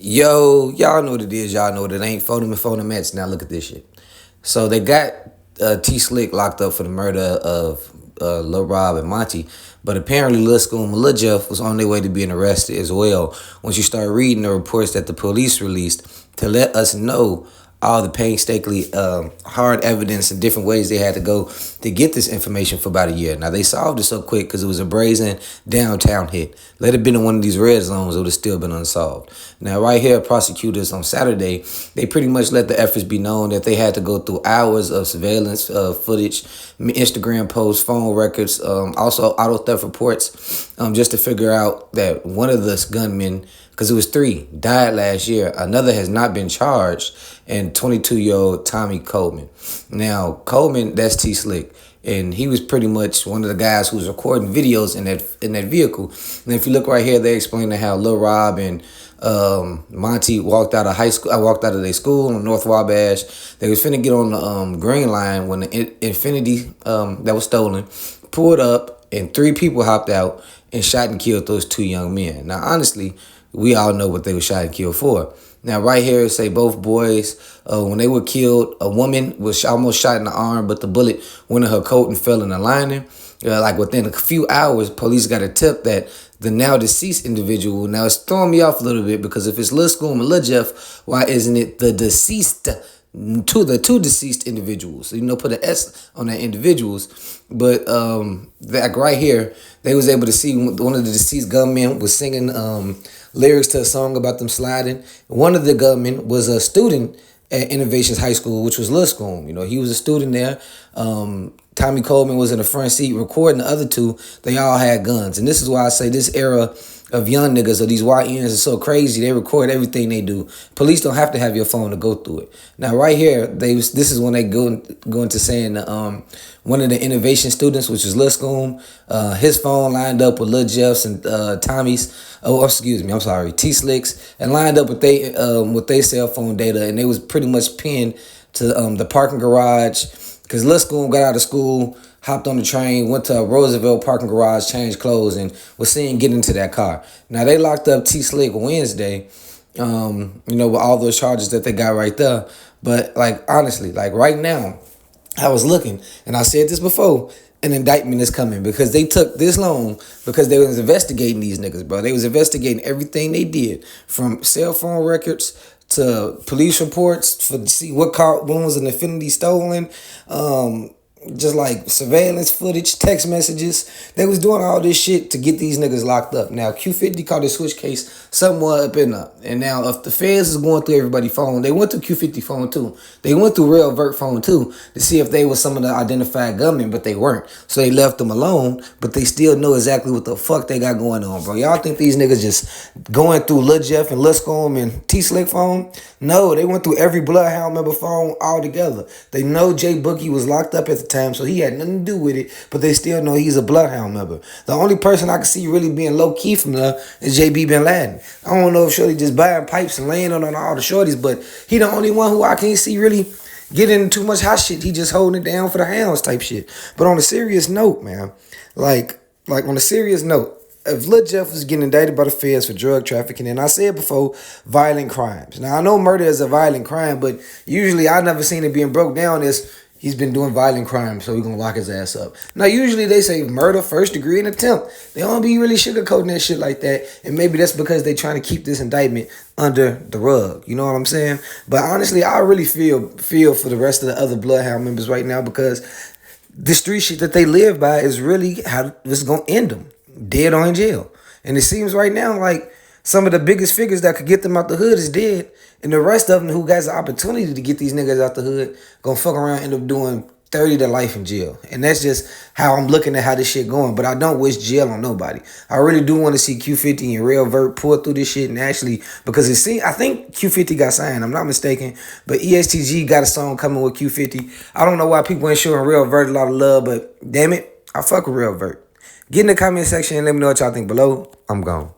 Yo, y'all know what it is. Y'all know what it ain't. Phone and phone Mets. Now look at this shit. So they got T Slick locked up for the murder of Lil Rob and Monty, but apparently Lil Scoom and Lil Jeff was on their way to being arrested as well. Once you start reading the reports that the police released to let us know all the painstakingly hard evidence and different ways they had to go to get this information for about a year. Now, they solved it so quick because it was a brazen downtown hit. Let it been in one of these red zones, it would have still been unsolved. Now, right here, prosecutors on Saturday, they pretty much let the efforts be known that they had to go through hours of surveillance footage, Instagram posts, phone records, also auto theft reports, just to figure out that one of the gunmen, because it was three, died last year. Another has not been charged, and 22-year-old Tommy Coleman. Now, Coleman, that's T Slick, and he was pretty much one of the guys who was recording videos in that vehicle. And if you look right here, they explain how Lil Rob and Monty walked out of high school. I walked out of their school on North Wabash. They was finna get on the Green Line when the Infiniti that was stolen pulled up, and three people hopped out and shot and killed those two young men. Now, honestly, we all know what they were shot and killed for. Now, right here, it say both boys, when they were killed, a woman was almost shot in the arm, but the bullet went in her coat and fell in the lining. Like within a few hours, police got a tip that the now deceased individual, now it's throwing me off a little bit because if it's Lil Scoom and Lil Jeff, why isn't it the deceased? The two deceased individuals, so put an S on that individuals. But like right here, they was able to see one of the deceased gunmen was singing lyrics to a song about them sliding. One of the gunmen was a student at Innovations High School, which was Lil Scoom. He was a student there. Tommy Coleman was in the front seat recording. The other two, they all had guns, and this is why I say this era of young niggas or these YNs are so crazy. They record everything they do. Police don't have to have your phone to go through it. Now, right here, this is when they go into saying one of the innovation students, which is Lil Scoom, his phone lined up with Lil Jeff's and Tommy's. Oh, excuse me, I'm sorry, T Slick's, and lined up with they cell phone data, and they was pretty much pinned to the parking garage because Lil Scoom got out of school, hopped on the train, went to a Roosevelt parking garage, changed clothes, and was seen get into that car. Now, they locked up T Slick Wednesday, with all those charges that they got right there. But, honestly, right now, I was looking, and I said this before, an indictment is coming because they took this long because they was investigating these niggas, bro. They was investigating everything they did, from cell phone records to police reports to see what car, when was an Infiniti stolen, just like surveillance footage, text messages. They was doing all this shit to get these niggas locked up. Now, Q50 caught this switch case somewhat up in up. And now, if the feds is going through everybody's phone, they went through Q50 phone too. They went through Real Vert phone too to see if they were some of the identified gunmen, but they weren't. So they left them alone, but they still know exactly what the fuck they got going on, bro. Y'all think these niggas just going through Lil Jeff and Lil Scoom and T Slick phone? No, they went through every Bloodhound member phone all together. They know Jay Boogie was locked up at the time, so he had nothing to do with it, but they still know he's a Bloodhound member. The only person I can see really being low-key from there is JB Bin Laden. I don't know if Shorty just buying pipes and laying on all the shorties, but he the only one who I can't see really getting into too much hot shit. He just holding it down for the hounds type shit. But on a serious note, man, like on a serious note, if Lil Jeff was getting indicted by the feds for drug trafficking, and I said before, violent crimes. Now, I know murder is a violent crime, but usually I never seen it being broke down as he's been doing violent crimes, so we're going to lock his ass up. Now, usually they say murder, first degree, and attempt. They don't be really sugarcoating that shit like that, and maybe that's because they trying to keep this indictment under the rug. You know what I'm saying? But honestly, I really feel for the rest of the other Bloodhound members right now because the street shit that they live by is really how it's going to end them. Dead or in jail. And it seems right now like some of the biggest figures that could get them out the hood is dead. And the rest of them who got the opportunity to get these niggas out the hood gonna fuck around and end up doing 30 to life in jail. And that's just how I'm looking at how this shit going. But I don't wish jail on nobody. I really do want to see Q50 and Real Vert pull through this shit and actually, because I think Q50 got signed, I'm not mistaken. But ESTG got a song coming with Q50. I don't know why people ain't showing Real Vert a lot of love, but damn it, I fuck with Real Vert. Get in the comment section and let me know what y'all think below. I'm gone.